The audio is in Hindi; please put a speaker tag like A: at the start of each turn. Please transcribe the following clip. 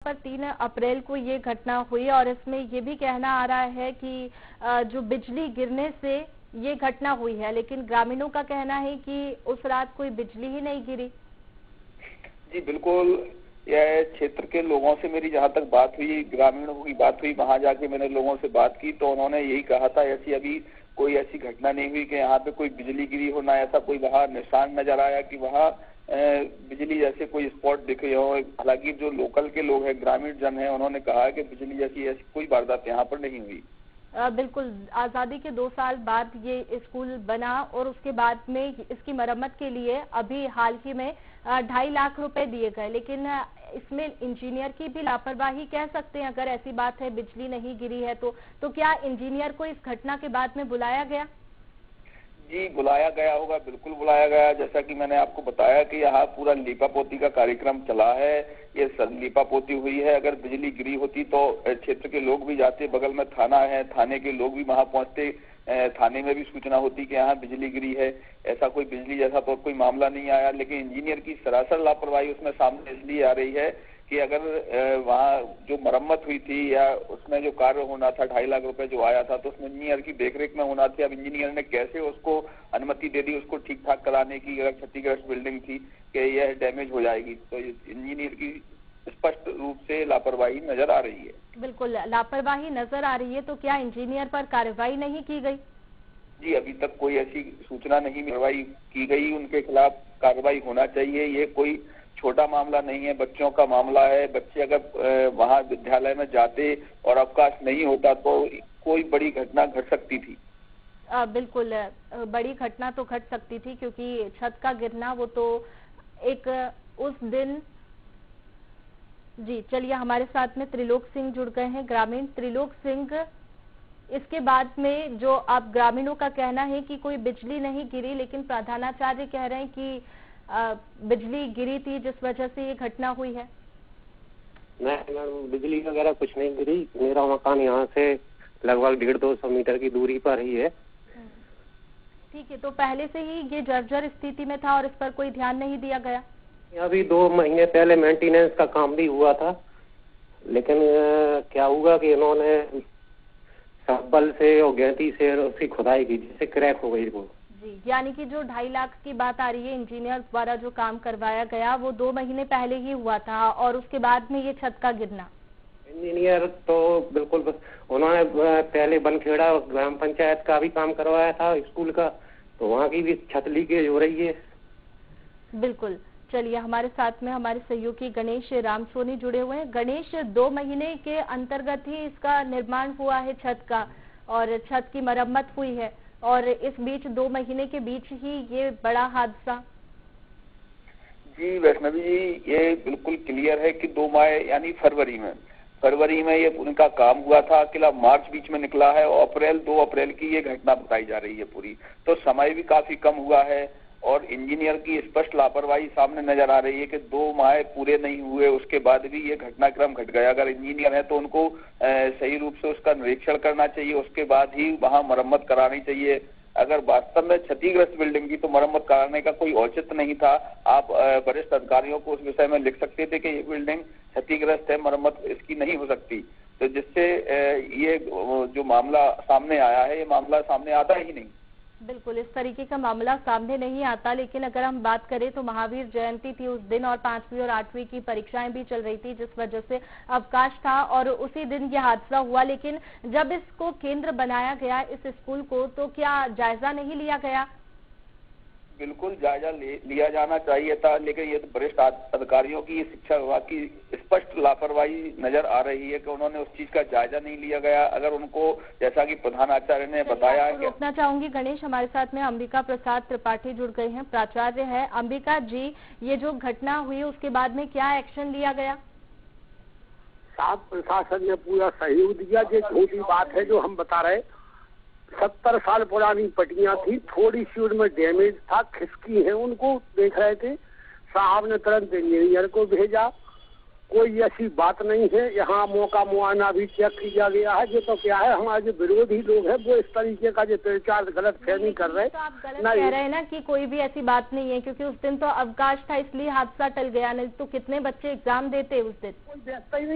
A: पर 3 अप्रैल को ये घटना हुई और इसमें ये भी कहना आ रहा है कि जो बिजली गिरने से ये घटना हुई है, लेकिन ग्रामीणों का कहना है कि उस रात कोई बिजली ही नहीं गिरी।
B: जी बिल्कुल, यह क्षेत्र के लोगों से मेरी जहां तक बात हुई, ग्रामीणों की बात हुई, वहां जाके मैंने लोगों से बात की तो उन्होंने यही कहा था, ऐसी अभी कोई ऐसी घटना नहीं हुई कि यहाँ पे कोई बिजली गिरी हो, ना ऐसा कोई वहाँ निशान नजर आया कि वहाँ बिजली जैसे कोई स्पॉट दिखे हो। हालांकि जो लोकल के लोग हैं, ग्रामीण जन हैं, उन्होंने कहा है कि बिजली जैसी ऐसी कोई वारदात यहाँ पर नहीं हुई।
A: बिल्कुल, आज़ादी के 2 साल बाद ये स्कूल बना और उसके बाद में इसकी मरम्मत के लिए अभी हाल ही में 2.5 लाख रुपए दिए गए, लेकिन इसमें इंजीनियर की भी लापरवाही कह सकते हैं। अगर ऐसी बात है बिजली नहीं गिरी है तो क्या इंजीनियर को इस घटना के बाद में बुलाया गया?
B: जी बुलाया गया होगा, बिल्कुल बुलाया गया। जैसा कि मैंने आपको बताया कि यहाँ पूरा लीपापोती का कार्यक्रम चला है, ये लीपापोती हुई है। अगर बिजली गिरी होती तो क्षेत्र के लोग भी जाते, बगल में थाना है, थाने के लोग भी वहां पहुंचते, थाने में भी सूचना होती कि यहाँ बिजली गिरी है। ऐसा कोई बिजली जैसा तो कोई मामला नहीं आया, लेकिन इंजीनियर की सरासर लापरवाही उसमें सामने इसलिए आ रही है कि अगर वहाँ जो मरम्मत हुई थी या उसमें जो कार्य होना था, 2.5 लाख रुपए जो आया था, तो उसमें इंजीनियर की देखरेख में होना थी। अब इंजीनियर ने कैसे उसको अनुमति दे दी उसको ठीक ठाक कराने की, अगर क्षतिग्रस्त बिल्डिंग थी कि यह डैमेज हो जाएगी, तो इंजीनियर की स्पष्ट रूप से लापरवाही नजर आ रही है।
A: बिल्कुल लापरवाही नजर आ रही है, तो क्या इंजीनियर पर कार्रवाई नहीं की गई?
B: जी अभी तक कोई ऐसी सूचना नहीं कार्रवाई की गई, उनके खिलाफ कार्रवाई होना चाहिए। ये कोई छोटा मामला नहीं है, बच्चों का मामला है। बच्चे अगर वहां विद्यालय में जाते और अवकाश नहीं होता तो कोई बड़ी घटना घट सकती थी।
A: बिल्कुल बड़ी घटना तो घट सकती थी, क्योंकि छत का गिरना वो तो एक उस दिन। जी चलिए, हमारे साथ में त्रिलोक सिंह जुड़ गए हैं, ग्रामीण। त्रिलोक सिंह, इसके बाद में जो आप ग्रामीणों का कहना है कि कोई बिजली नहीं गिरी, लेकिन प्रधानाचार्य कह रहे हैं कि बिजली गिरी थी जिस वजह से ये घटना हुई है।
C: नहीं, बिजली वगैरह कुछ नहीं गिरी। मेरा मकान यहाँ से लगभग 150-200 मीटर की दूरी पर ही है।
A: ठीक है, तो पहले से ही ये जर्जर स्थिति में था और इस पर कोई ध्यान नहीं दिया गया?
C: अभी 2 महीने पहले मेंटेनेंस का काम भी हुआ था, लेकिन क्या हुआ कि इन्होंने सब्बल से और गैती से उसकी खुदाई की, जिससे क्रैक हो गई वो।
A: जी, यानी कि जो 2.5 लाख की बात आ रही है इंजीनियर द्वारा जो काम करवाया गया, वो 2 महीने पहले ही हुआ था और उसके बाद में ये छत का गिरना।
C: इंजीनियर तो बिल्कुल, उन्होंने पहले बनखेड़ा ग्राम पंचायत का भी काम करवाया था स्कूल का, तो वहाँ की भी छत लीकेज हो रही है।
A: बिल्कुल, चलिए हमारे साथ में हमारे सहयोगी गणेश राम सोनी जुड़े हुए हैं। गणेश, 2 महीने के अंतर्गत ही इसका निर्माण हुआ है छत का, और छत की मरम्मत हुई है, और इस बीच 2 महीने के बीच ही ये बड़ा हादसा।
B: जी वैष्णवी जी, ये बिल्कुल क्लियर है कि 2 माह यानी फरवरी में ये उनका काम हुआ था। अकेला मार्च बीच में निकला है और 2 अप्रैल की ये घटना बताई जा रही है पूरी, तो समय भी काफी कम हुआ है और इंजीनियर की स्पष्ट लापरवाही सामने नजर आ रही है कि 2 माह पूरे नहीं हुए, उसके बाद भी ये घटनाक्रम घट गया। अगर इंजीनियर है तो उनको सही रूप से उसका निरीक्षण करना चाहिए, उसके बाद ही वहां मरम्मत करानी चाहिए। अगर वास्तव में क्षतिग्रस्त बिल्डिंग की तो मरम्मत कराने का कोई औचित्य नहीं था। आप वरिष्ठ अधिकारियों को उस विषय में लिख सकते थे कि ये बिल्डिंग क्षतिग्रस्त है, मरम्मत इसकी नहीं हो सकती, तो जिससे ये जो मामला सामने आया है, ये मामला सामने आता ही नहीं।
A: बिल्कुल, इस तरीके का मामला सामने नहीं आता, लेकिन अगर हम बात करें तो महावीर जयंती थी उस दिन और 5वीं और 8वीं की परीक्षाएं भी चल रही थी, जिस वजह से अवकाश था और उसी दिन यह हादसा हुआ। लेकिन जब इसको केंद्र बनाया गया इस स्कूल को, तो क्या जायजा नहीं लिया गया?
B: बिल्कुल जायजा लिया जाना चाहिए था, लेकिन ये तो वरिष्ठ अधिकारियों की, शिक्षा विभाग की स्पष्ट लापरवाही नजर आ रही है कि उन्होंने उस चीज का जायजा नहीं लिया गया। अगर उनको, जैसा कि प्रधानाचार्य ने बताया है।
A: रोकना चाहूंगी गणेश, हमारे साथ में अंबिका प्रसाद त्रिपाठी जुड़ गए हैं, प्राचार्य है। अंबिका जी, ये जो घटना हुई उसके बाद में क्या एक्शन लिया गया?
D: साहब, प्रशासन ने पूरा सहयोग दिया। ये झूठी बात है जो हम बता रहे। 70 साल पुरानी पट्टियां थी, थोड़ी सी उनमें डैमेज था, खिसकी है, उनको देख रहे थे। साहब ने तुरंत इंजीनियर को भेजा। कोई ऐसी बात नहीं है। यहाँ मौका मुआयना भी चेक किया गया है। ये तो क्या है, हमारे जो विरोधी लोग हैं वो इस तरीके का जो प्रचार गलत फहमी कर रहे हैं।
A: तो आप गलत कह रहे हैं ना कि कोई भी ऐसी बात नहीं है, क्योंकि उस दिन तो अवकाश था इसलिए हादसा टल गया, नहीं तो कितने बच्चे एग्जाम देते उस दिन।
D: कोई देखता ही नहीं।